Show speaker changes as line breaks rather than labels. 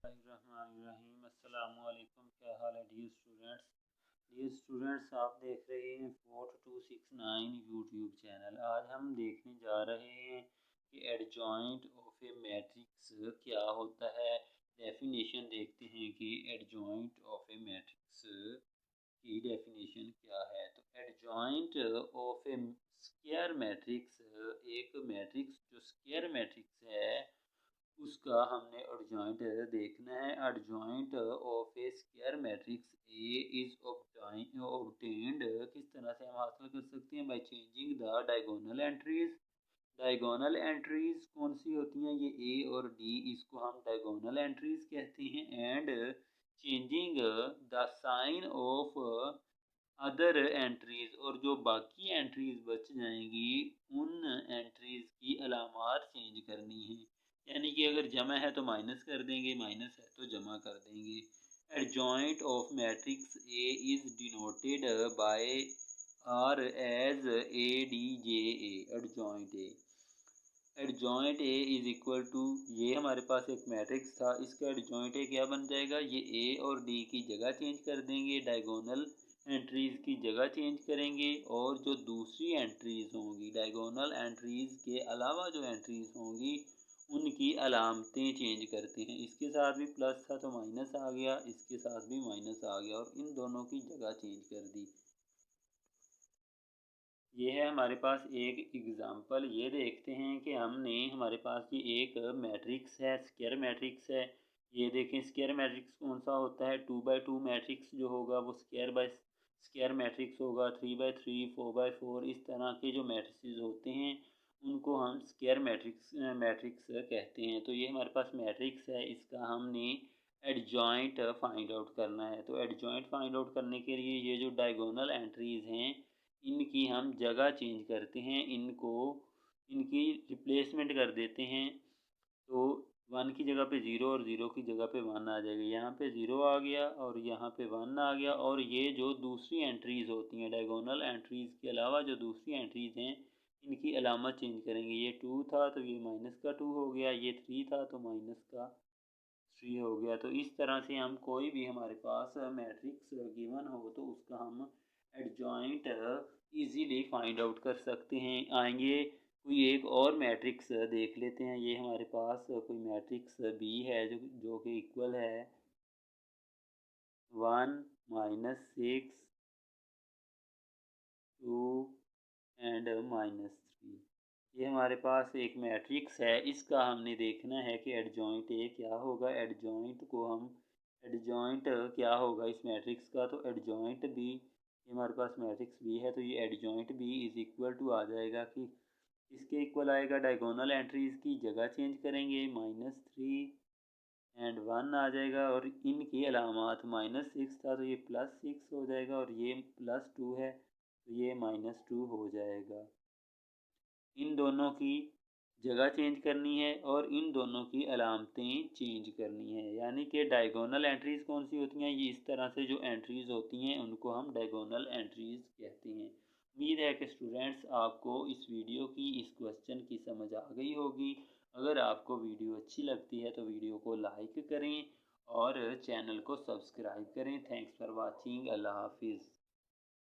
Bismillahirrahmanirrahim। अस्सलामुअलैकुम। क्या हाल है डियर स्टूडेंट्स, आप देख रहे हैं 4269 यूट्यूब चैनल। आज हम देखने जा रहे हैं कि एडजॉइंट ऑफ ए मैट्रिक्स क्या होता है। डेफिनेशन देखते हैं कि एडजॉइंट ऑफ ए मैट्रिक्स की डेफिनेशन क्या है। तो adjoint of A square matrix, एक मैट्रिक्स जो स्क्वायर मैट्रिक्स है उसका हमने एडजॉइंट देखना है। Adjoint of A square matrix A is obtained किस तरह से हम हासिल कर सकते हैं? By changing the diagonal entries. Diagonal entries कौन सी होती हैं? ये ए और डी, इसको हम डायगोनल एंट्रीज कहते हैं। And changing the sign of other entries, और जो बाकी एंट्रीज बच जाएंगी उन एंट्रीज की अलामात चेंज करनी है। यानी कि अगर जमा है तो माइनस कर देंगे, माइनस है तो जमा कर देंगे। Adjoint of matrix A is denoted by are as A D J A. Adjoint A, adjoint A is equal to, ये हमारे पास एक मैट्रिक्स था, इसका एडजॉइंट ए क्या बन जाएगा? ये ए और डी की जगह चेंज कर देंगे, डायगोनल एंट्रीज की जगह चेंज करेंगे, और जो दूसरी एंट्रीज होंगी डायगोनल एंट्रीज के अलावा जो एंट्रीज होंगी उनकी अलामतें चेंज करते हैं। इसके साथ भी प्लस था तो माइनस आ गया, इसके साथ भी माइनस आ गया, और इन दोनों की जगह चेंज कर दी। ये है हमारे पास एक एग्जांपल। ये देखते हैं कि हमने, हमारे पास ये एक मैट्रिक्स है, स्क्वायर मैट्रिक्स है। ये देखें स्क्वायर मैट्रिक्स कौन सा होता है? 2x2 मैट्रिक्स जो होगा वो स्क्वायर मैट्रिक्स होगा। 3x3, 4x4, इस तरह के जो मैट्रिक्स होते हैं उनको हम स्क्वायर मैट्रिक्स कहते हैं। तो ये हमारे पास मैट्रिक्स है, इसका हमने एडजॉइंट फाइंड आउट करना है। तो एडजॉइंट फाइंड आउट करने के लिए ये जो डायगोनल एंट्रीज हैं इनकी हम जगह चेंज करते हैं, इनकी रिप्लेसमेंट कर देते हैं। तो 1 की जगह पे 0 और 0 की जगह पे 1 आ जाएगा। यहाँ पे 0 आ गया और यहाँ पे 1 आ गया। और ये जो दूसरी एंट्रीज होती हैं डायगोनल एंट्रीज के अलावा जो दूसरी एंट्रीज हैं इनकी अलामत चेंज करेंगे। ये 2 था तो ये माइनस का 2 हो गया, ये 3 था तो माइनस का 3 हो गया। तो इस तरह से हम कोई भी हमारे पास मैट्रिक्स गिवन हो तो उसका हम एडजॉइंट इजीली फाइंड आउट कर सकते हैं। आएंगे कोई एक और मैट्रिक्स देख लेते हैं। ये हमारे पास कोई मैट्रिक्स बी है जो कि इक्वल है 1 -6 2 एंड -3। ये हमारे पास एक मैट्रिक्स है, इसका हमने देखना है कि एडजॉइंट ए क्या होगा। एडजॉइंट क्या होगा इस मैट्रिक्स का? तो एडजॉइंट बी, ये हमारे पास मैट्रिक्स बी है तो ये adjoint B is equal to आ जाएगा कि इसके इक्वल आएगा, डायगोनल एंट्रीज की जगह चेंज करेंगे, -3 एंड 1 आ जाएगा, और इनकी अलामत -6 था तो ये +6 हो जाएगा, और ये +2 है तो ये -2 हो जाएगा। इन दोनों की जगह चेंज करनी है और इन दोनों की अलामतें चेंज करनी है। यानी कि डायगोनल एंट्रीज कौन सी होती हैं? ये इस तरह से जो एंट्रीज होती हैं उनको हम डायगोनल एंट्रीज कहते हैं। उम्मीद है कि स्टूडेंट्स आपको इस वीडियो की, इस क्वेश्चन की समझ आ गई होगी। अगर आपको वीडियो अच्छी लगती है तो वीडियो को लाइक करें और चैनल को सब्सक्राइब करें। Thanks for watching. अल्लाह हाफिज़।